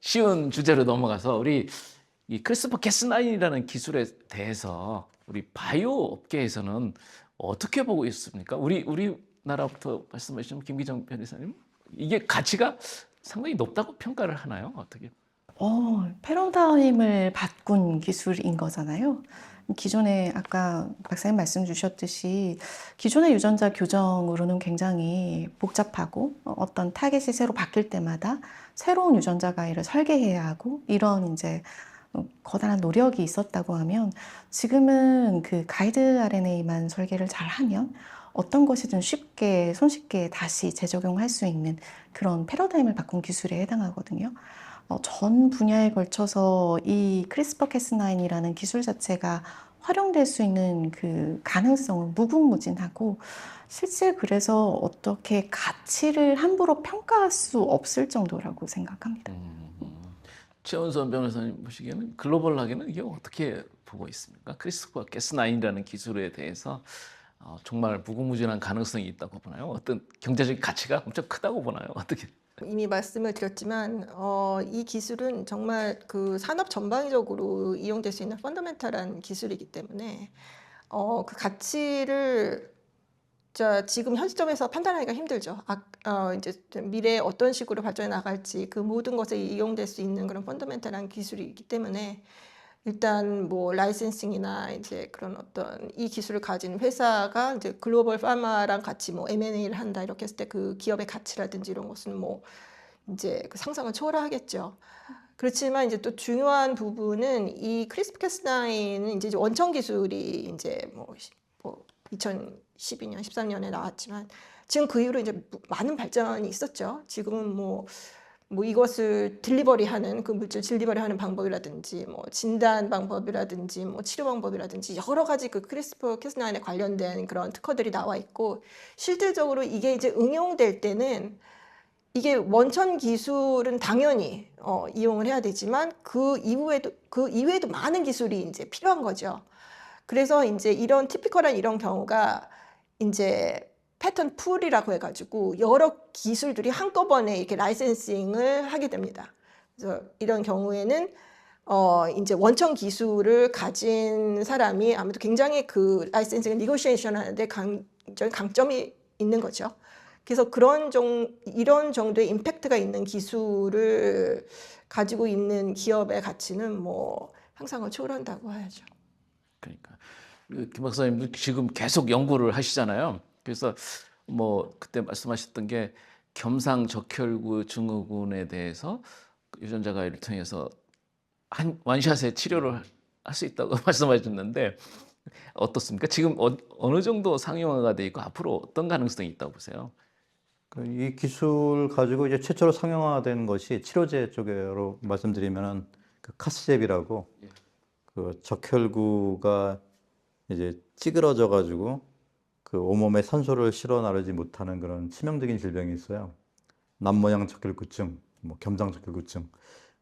쉬운 주제로 넘어가서 우리 이 크리스퍼 캐스9이라는 기술에 대해서 우리 바이오 업계에서는 어떻게 보고 있습니까? 우리나라부터 말씀해 주시면 김기정 변호사님, 이게 가치가 상당히 높다고 평가를 하나요? 어떻게? 패러다임을 바꾼 기술인 거잖아요. 기존에 아까 박사님 말씀 주셨듯이 기존의 유전자 교정으로는 굉장히 복잡하고 어떤 타겟이 새로 바뀔 때마다 새로운 유전자 가위를 설계해야 하고 이런 이제 거대한 노력이 있었다고 하면 지금은 그 가이드 RNA만 설계를 잘 하면 어떤 것이든 쉽게 손쉽게 다시 재적용할 수 있는 그런 패러다임을 바꾼 기술에 해당하거든요. 전 분야에 걸쳐서 이 크리스퍼 캐스9이라는 기술 자체가 활용될 수 있는 그 가능성은 무궁무진하고 실제 그래서 어떻게 가치를 함부로 평가할 수 없을 정도라고 생각합니다. 최원선 변호사님 보시기에는 글로벌하게는 이게 어떻게 보고 있습니까? 크리스퍼 캐스9이라는 기술에 대해서 정말 무궁무진한 가능성이 있다고 보나요? 어떤 경제적 가치가 엄청 크다고 보나요? 어떻게? 이미 말씀을 드렸지만 이 기술은 정말 그 산업 전방위적으로 이용될 수 있는 펀더멘탈한 기술이기 때문에 그 가치를 지금 현 시점에서 판단하기가 힘들죠. 이제 미래에 어떤 식으로 발전해 나갈지 그 모든 것에 이용될 수 있는 그런 펀더멘탈한 기술이기 때문에 일단 뭐 라이센싱이나 이제 그런 어떤 이 기술을 가진 회사가 이제 글로벌 파마랑 같이 뭐 M&A를 한다 이렇게 했을 때 그 기업의 가치라든지 이런 것은 뭐 이제 그 상상을 초월하겠죠. 그렇지만 이제 또 중요한 부분은 이 크리스프캐스9은 이제 원천 기술이 이제 뭐 2012년, 13년에 나왔지만 지금 그 이후로 이제 많은 발전이 있었죠. 지금은 뭐 이것을 딜리버리하는 그 물질 딜리버리하는 방법이라든지 뭐 진단 방법이라든지 뭐 치료 방법이라든지 여러 가지 그 크리스퍼 캐스9에 관련된 그런 특허들이 나와 있고 실질적으로 이게 이제 응용될 때는 이게 원천 기술은 당연히 이용을 해야 되지만 그 이후에도 많은 기술이 이제 필요한 거죠. 그래서 이제 이런 티피컬한 이런 경우가 이제 패턴 풀이라고 해가지고 여러 기술들이 한꺼번에 이렇게 라이센싱을 하게 됩니다. 그래서 이런 경우에는 이제 원천 기술을 가진 사람이 아무래도 굉장히 그 라이센싱을 니고시에이션 하는데 강점이 있는 거죠. 그래서 이런 정도의 임팩트가 있는 기술을 가지고 있는 기업의 가치는 뭐 상상을 초월한다고 해야죠. 그러니까 김 박사님 지금 계속 연구를 하시잖아요. 그래서 뭐 그때 말씀하셨던 게 겸상적혈구 증후군에 대해서 유전자 가위를 통해서 한 원샷에 치료를 할 수 있다고 말씀하셨는데 어떻습니까? 지금 어느 정도 상용화가 돼 있고 앞으로 어떤 가능성이 있다고 보세요? 이 기술 가지고 이제 최초로 상용화된 것이 치료제 쪽으로 말씀드리면은 그 카스잽이라고 그 적혈구가 이제 찌그러져 가지고 그 온몸에 산소를 실어 나르지 못하는 그런 치명적인 질병이 있어요. 남모양 적혈구증, 뭐 겸상 적혈구증.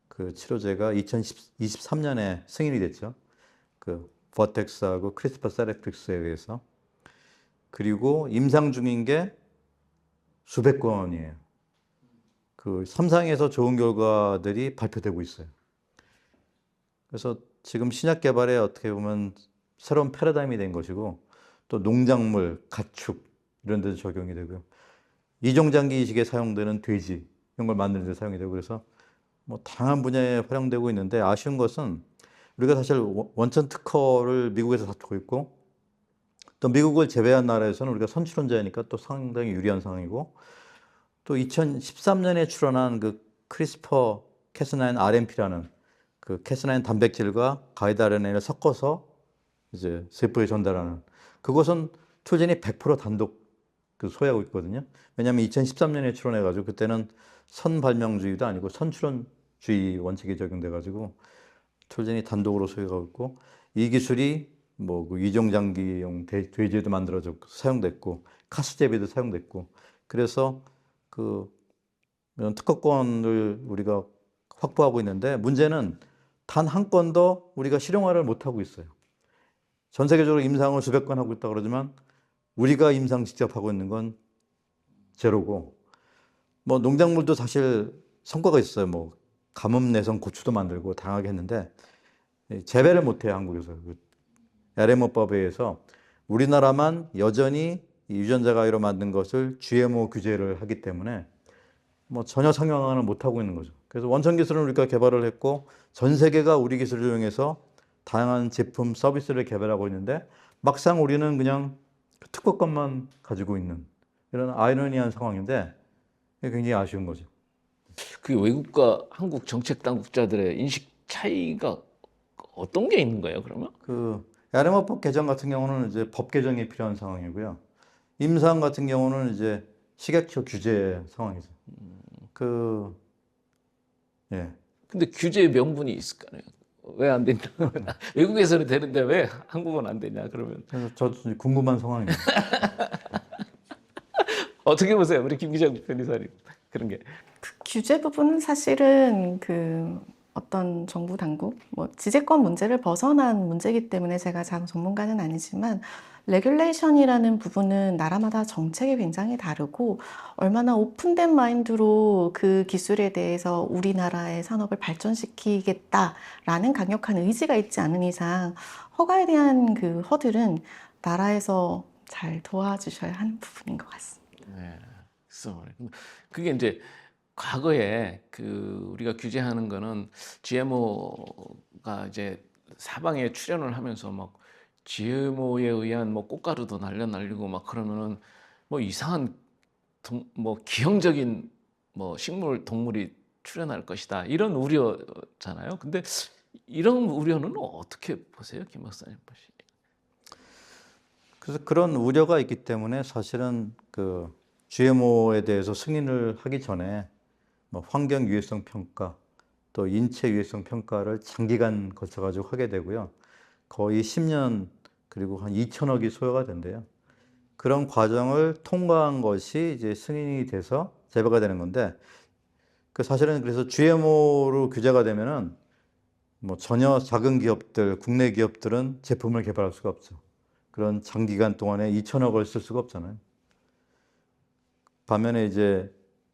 그 치료제가 2023년에 승인이 됐죠. 그 버텍스하고 크리스퍼 세라피스에 의해서. 그리고 임상 중인 게 수백 건이에요. 그 3상에서 좋은 결과들이 발표되고 있어요. 그래서 지금 신약 개발에 어떻게 보면 새로운 패러다임이 된 것이고 또 농작물, 가축 이런 데도 적용이 되고요. 이종장기 이식에 사용되는 돼지 이런 걸 만드는 데 사용이 되고 그래서 뭐 다양한 분야에 활용되고 있는데 아쉬운 것은 우리가 사실 원천 특허를 미국에서 다투고 있고 또 미국을 제외한 나라에서는 우리가 선출원자이니까 또 상당히 유리한 상황이고 또 2013년에 출원한 그 크리스퍼 캐스9 RNP라는 그 캐스9 단백질과 가이드 RNA를 섞어서 이제 세포에 전달하는 그것은 툴젠이 100% 단독 그 소유하고 있거든요. 왜냐하면 2013년에 출원해가지고 그때는 선발명주의도 아니고 선출원주의 원칙이 적용돼가지고 툴젠이 단독으로 소유하고 있고 이 기술이 뭐 그 이종장기용 돼지에도 만들어졌고 사용됐고 카스제비도 사용됐고 그래서 그 특허권을 우리가 확보하고 있는데 문제는 단 한 건도 우리가 실용화를 못하고 있어요. 전 세계적으로 임상을 수백 건 하고 있다 그러지만 우리가 임상 직접 하고 있는 건 제로고 뭐 농작물도 사실 성과가 있어요. 뭐 가뭄 내성 고추도 만들고 다양하게 했는데 재배를 못해요, 한국에서. 그 LMO법에 의해서 우리나라만 여전히 이 유전자 가위로 만든 것을 GMO 규제를 하기 때문에 뭐 전혀 상용화는 못하고 있는 거죠. 그래서 원천 기술은 우리가 개발을 했고 전 세계가 우리 기술을 이용해서 다양한 제품, 서비스를 개발하고 있는데 막상 우리는 그냥 특허권만 가지고 있는 이런 아이러니한 상황인데 굉장히 아쉬운 거죠. 그 외국과 한국 정책 당국자들의 인식 차이가 어떤 게 있는 거예요, 그러면? 그 LMO법 개정 같은 경우는 이제 법 개정이 필요한 상황이고요. 임상 같은 경우는 이제 식약처 규제 상황이죠. 예. 근데 규제 명분이 있을까요? 왜 안 된다? 외국에서는 되는데 왜 한국은 안 되냐? 그러면 그래서 저도 좀 궁금한 상황입니다. 어떻게 보세요, 우리 김기정 변호사님 그런 게? 그 규제 부분은 사실은 그 어떤 정부 당국, 뭐 지재권 문제를 벗어난 문제이기 때문에 제가 장 전문가는 아니지만 레귤레이션이라는 부분은 나라마다 정책이 굉장히 다르고 얼마나 오픈된 마인드로 그 기술에 대해서 우리나라의 산업을 발전시키겠다라는 강력한 의지가 있지 않은 이상 허가에 대한 그 허들은 나라에서 잘 도와주셔야 하는 부분인 것 같습니다. 네. 그래서 그게 이제 과거에 그 우리가 규제하는 거는 GMO가 이제 사방에 출현을 하면서 막 GMO에 의한 뭐 꽃가루도 날리고 막 그러면은 뭐 이상한 뭐 기형적인 뭐 식물 동물이 출현할 것이다 이런 우려잖아요. 근데 이런 우려는 어떻게 보세요, 김 박사님? 그래서 그런 우려가 있기 때문에 사실은 그 GMO에 대해서 승인을 하기 전에 뭐 환경 유해성 평가 또 인체 유해성 평가를 장기간 거쳐가지고 하게 되고요. 거의 10년 그리고 한 2천억이 소요가 된대요. 그런 과정을 통과한 것이 이제 승인이 돼서 재배가 되는 건데 그 사실은 그래서 GMO로 규제가 되면은 뭐 전혀 작은 기업들, 국내 기업들은 제품을 개발할 수가 없죠. 그런 장기간 동안에 2천억을 쓸 수가 없잖아요. 반면에 이제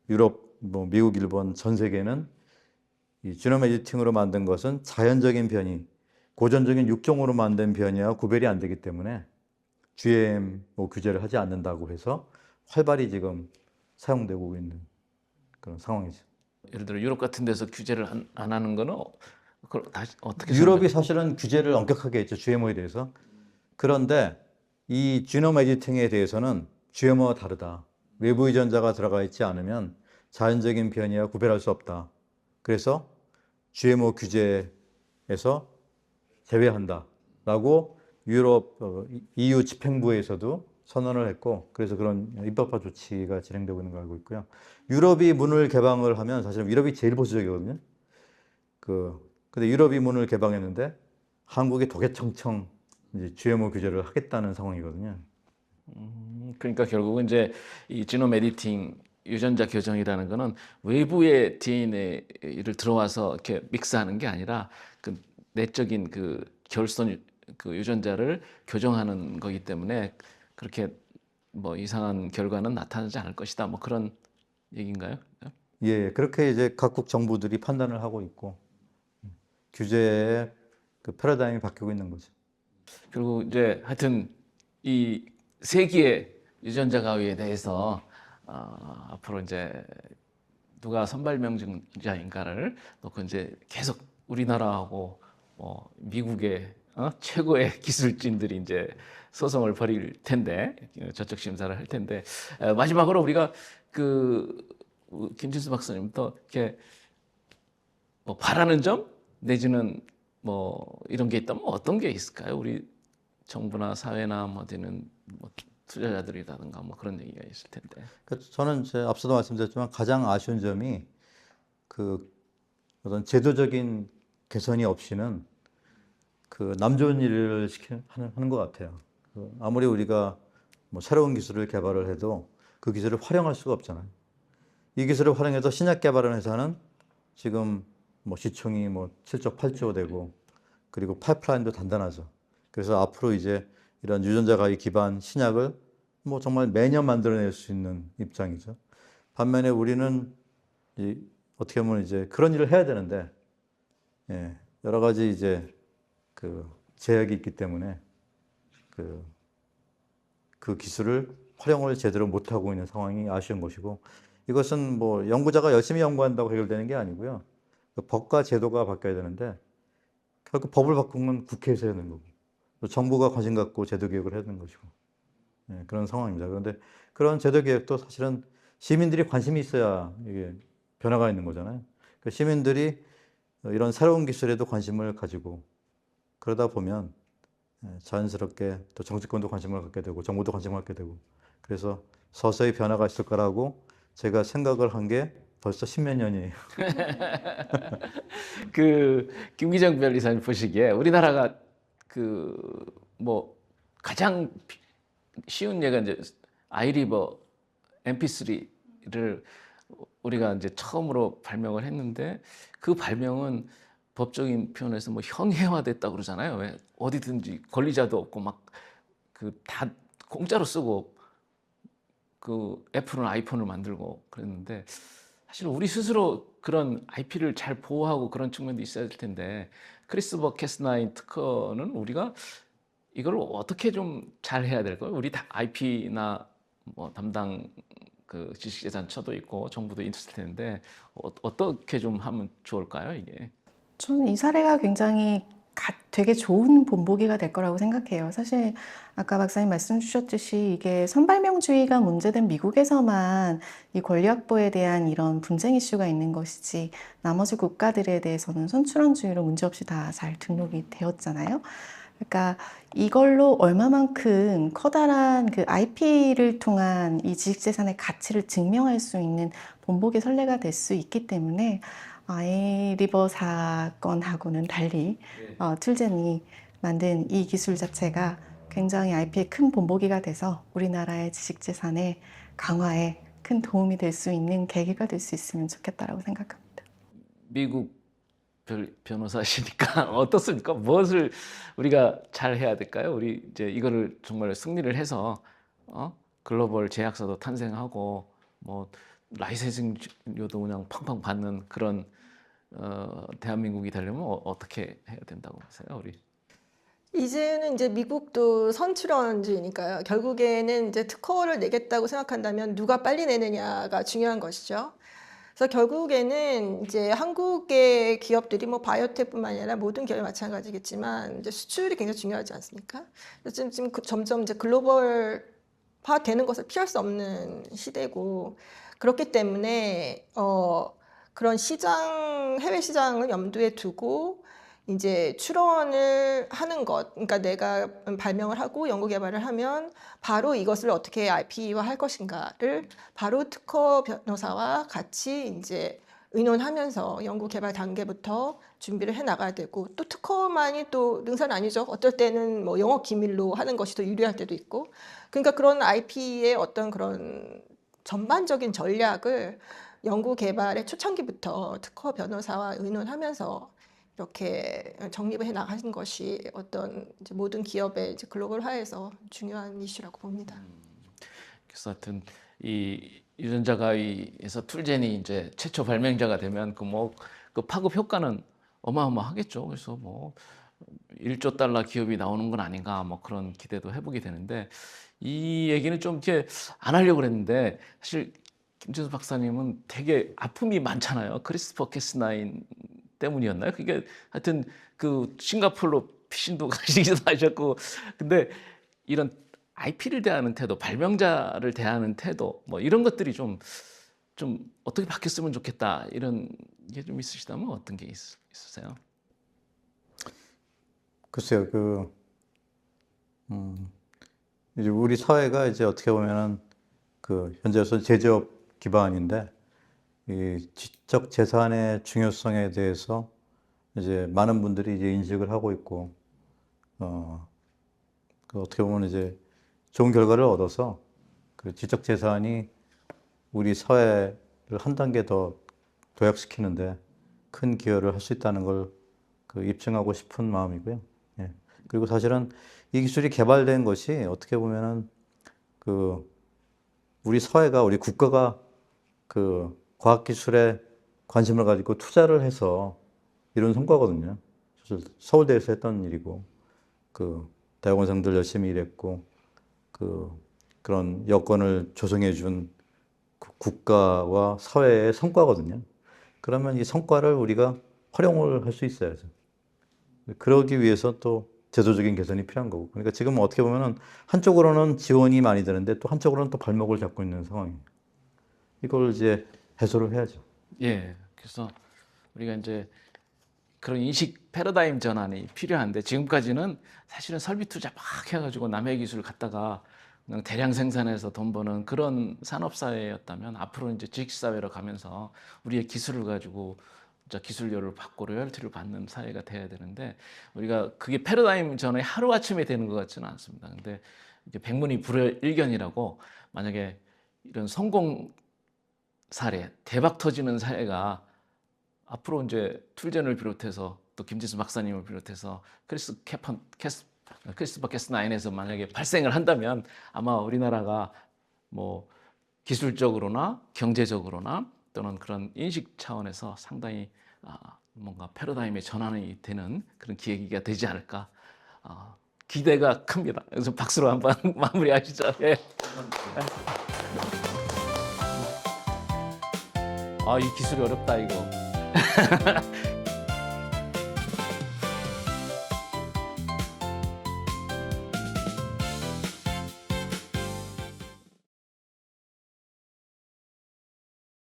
유럽, 뭐 미국, 일본 전 세계는 이 지노 에디팅으로 만든 것은 자연적인 변이, 고전적인 육종으로 만든 변이와 구별이 안 되기 때문에 GMO 규제를 하지 않는다고 해서 활발히 지금 사용되고 있는 그런 상황이죠. 예를 들어 유럽 같은 데서 규제를 안 하는 거는 그걸 다시 어떻게 유럽이 사실은 규제를 엄격하게 했죠, GMO에 대해서. 그런데 이 지노 에디팅에 대해서는 GMO와 다르다. 외부 유전자가 들어가 있지 않으면 자연적인 변이와 구별할 수 없다. 그래서 GMO 규제에서 제외한다라고 유럽 EU 집행부에서도 선언을 했고 그래서 그런 입법화 조치가 진행되고 있는 걸 알고 있고요. 유럽이 문을 개방을 하면 사실 유럽이 제일 보수적이거든요. 근데 유럽이 문을 개방했는데 한국이 도개청청 이제 GMO 규제를 하겠다는 상황이거든요. 그러니까 결국은 이제 이 지노 에디팅 유전자 교정이라는 거는 외부의 DNA를 들어와서 이렇게 믹스하는 게 아니라 그 내적인 그 결손 그 유전자를 교정하는 거기 때문에 그렇게 뭐 이상한 결과는 나타나지 않을 것이다. 뭐 그런 얘기인가요? 예, 그렇게 이제 각국 정부들이 판단을 하고 있고 규제의 그 패러다임이 바뀌고 있는 거죠. 그리고 이제 하여튼 이 세기의 유전자 가위에 대해서 앞으로 이제 누가 선발명자인가를 놓고 이제 계속 우리나라하고 미국의 최고의 기술진들이 이제 소송을 벌일 텐데 저쪽 심사를 할 텐데 마지막으로 우리가 그 김진수 박사님부터 이렇게 뭐 바라는 점 내지는 뭐 이런 게 있다면 어떤 게 있을까요? 우리 정부나 사회나 뭐 어디는 뭐 투자자들이라든가 뭐 그런 얘기가 있을 텐데. 저는 이제 앞서도 말씀드렸지만 가장 아쉬운 점이 그 어떤 제도적인 개선이 없이는 그 남 좋은 일을 하는 것 같아요. 아무리 우리가 뭐 새로운 기술을 개발을 해도 그 기술을 활용할 수가 없잖아요. 이 기술을 활용해서 신약 개발하는 회사는 지금 뭐 시총이 뭐 7조, 8조 되고 그리고 파이프라인도 단단하죠. 그래서 앞으로 이제 이런 유전자 가위 기반 신약을 뭐 정말 매년 만들어낼 수 있는 입장이죠. 반면에 우리는 어떻게 보면 이제 그런 일을 해야 되는데, 예, 여러 가지 이제 그 제약이 있기 때문에 그 기술을 활용을 제대로 못하고 있는 상황이 아쉬운 것이고, 이것은 뭐 연구자가 열심히 연구한다고 해결되는 게 아니고요. 그 법과 제도가 바뀌어야 되는데, 결국 법을 바꾸면 국회에서 해야 되는 거고, 또 정부가 관심 갖고 제도 개혁을 해야 되는 것이고, 예, 그런 상황입니다. 그런데 그런 제도 개혁도 사실은 시민들이 관심이 있어야 이게 변화가 있는 거잖아요. 그 시민들이 이런 새로운 기술에도 관심을 가지고 그러다 보면 자연스럽게 또 정치권도 관심을 갖게 되고 정부도 관심을 갖게 되고, 그래서 서서히 변화가 있을 거라고 제가 생각을 한 게 벌써 십몇 년이에요. 그 김기정 변리사님 보시기에 우리나라가 그 뭐 가장 쉬운 예가 이제 아이리버 MP3를 우리가 이제 처음으로 발명을 했는데, 그 발명은 법적인 표현에서 뭐 형해화됐다고 그러잖아요. 왜 어디든지 권리자도 없고 막 그 다 공짜로 쓰고, 그 애플은 아이폰을 만들고 그랬는데, 사실 우리 스스로 그런 IP를 잘 보호하고 그런 측면도 있어야 될 텐데, 크리스퍼 캐스9 특허는 우리가 이걸 어떻게 좀 잘 해야 될까요? 우리 다 IP나 뭐 담당 그 지식재산처도 있고 정부도 있을 텐데, 어떻게 좀 하면 좋을까요, 이게? 저는 이 사례가 굉장히 되게 좋은 본보기가 될 거라고 생각해요. 사실 아까 박사님 말씀 주셨듯이 이게 선발명주의가 문제된 미국에서만 이 권리 확보에 대한 이런 분쟁 이슈가 있는 것이지, 나머지 국가들에 대해서는 선출원주의로 문제없이 다 잘 등록이 되었잖아요. 그러니까 이걸로 얼마만큼 커다란 그 IP를 통한 이 지식재산의 가치를 증명할 수 있는 본보기 선례가 될 수 있기 때문에, 아이리버 사건하고는 달리 툴젠이 만든 이 기술 자체가 굉장히 IP의 큰 본보기가 돼서 우리나라의 지식재산의 강화에 큰 도움이 될 수 있는 계기가 될 수 있으면 좋겠다라고 생각합니다. 미국 변호사시니까 어떻습니까? 무엇을 우리가 잘 해야 될까요? 우리 이제 이거를 정말 승리를 해서 글로벌 제약사도 탄생하고 뭐 라이센싱료도 그냥 팡팡 받는 그런 대한민국이 되려면 어떻게 해야 된다고 보세요, 우리? 이제는 이제 미국도 선출원주의니까요. 결국에는 이제 특허를 내겠다고 생각한다면 누가 빨리 내느냐가 중요한 것이죠. 그래서 결국에는 이제 한국의 기업들이 뭐 바이오텍뿐만 아니라 모든 기업이 마찬가지겠지만 이제 수출이 굉장히 중요하지 않습니까? 그래서 지금 점점 이제 글로벌화 되는 것을 피할 수 없는 시대고, 그렇기 때문에 그런 해외 시장을 염두에 두고 이제 출원을 하는 것, 그러니까 내가 발명을 하고 연구 개발을 하면 바로 이것을 어떻게 IP화 할 것인가를 바로 특허 변호사와 같이 이제 의논하면서 연구 개발 단계부터 준비를 해 나가야 되고, 또 특허만이 또 능사는 아니죠. 어떨 때는 뭐 영업 기밀로 하는 것이 더 유리할 때도 있고, 그러니까 그런 IP의 어떤 그런 전반적인 전략을 연구 개발의 초창기부터 특허 변호사와 의논하면서 이렇게 정립을 해 나가는 것이 어떤 이제 모든 기업의 이제 글로벌화에서 중요한 이슈라고 봅니다. 그래서 하여튼 이 유전자가위에서 툴젠이 이제 최초 발명자가 되면 그 파급 효과는 어마어마하겠죠. 그래서 뭐 1조 달러 기업이 나오는 건 아닌가 뭐 그런 기대도 해보게 되는데, 이 얘기는 좀 이렇게 안 하려고 그랬는데, 사실 김준수 박사님은 되게 아픔이 많잖아요. 크리스퍼 캐스9 때문이었나요? 그게 하여튼 그 싱가포르로 피신도 가시기도 하셨고, 근데 이런 IP를 대하는 태도, 발명자를 대하는 태도, 뭐 이런 것들이 좀 어떻게 바뀌었으면 좋겠다, 이런 게 좀 있으시다면 어떤 게 있으세요? 글쎄요, 이제 우리 사회가 이제 어떻게 보면은 현재로서 제조업 기반인데, 이 지적 재산의 중요성에 대해서 이제 많은 분들이 이제 인식을 하고 있고, 어떻게 보면 이제 좋은 결과를 얻어서 그 지적 재산이 우리 사회를 한 단계 더 도약시키는데 큰 기여를 할 수 있다는 걸 입증하고 싶은 마음이고요. 예. 그리고 사실은 이 기술이 개발된 것이 어떻게 보면은 우리 사회가, 우리 국가가 과학기술의 관심을 가지고 투자를 해서 이룬 성과거든요. 사실 서울대에서 했던 일이고, 그 대학원생들 열심히 일했고, 그런 여건을 조성해 준 국가와 사회의 성과거든요. 그러면 이 성과를 우리가 활용을 할 수 있어야죠. 그러기 위해서 또 제도적인 개선이 필요한 거고. 그러니까 지금 어떻게 보면은 한쪽으로는 지원이 많이 되는데 또 한쪽으로는 또 발목을 잡고 있는 상황이에요. 이걸 이제 해소를 해야죠. 예. 그래서 우리가 이제 그런 인식 패러다임 전환이 필요한데 지금까지는 사실은 설비 투자 막 해가지고 남의 기술을 갖다가 그냥 대량 생산해서 돈 버는 그런 산업 사회였다면 앞으로 이제 지식 사회로 가면서 우리의 기술을 가지고 진짜 기술료를 받고 로열티를 받는 사회가 돼야 되는데 우리가 그게 패러다임 전환이 하루 아침에 되는 것 같지는 않습니다. 근데 이제 백문이 불여일견이라고 만약에 이런 성공 사례, 대박 터지는 사례가 앞으로 이제 툴젠을 비롯해서 또 김지수 박사님을 비롯해서 크리스토퍼 캐스9에서 만약에 발생을 한다면 아마 우리나라가 뭐 기술적으로나 경제적으로나 또는 그런 인식 차원에서 상당히 뭔가 패러다임의 전환이 되는 그런 기회가 되지 않을까 기대가 큽니다. 그래서 박수로 한번 마무리하시죠. 예. 이 기술이 어렵다 이거.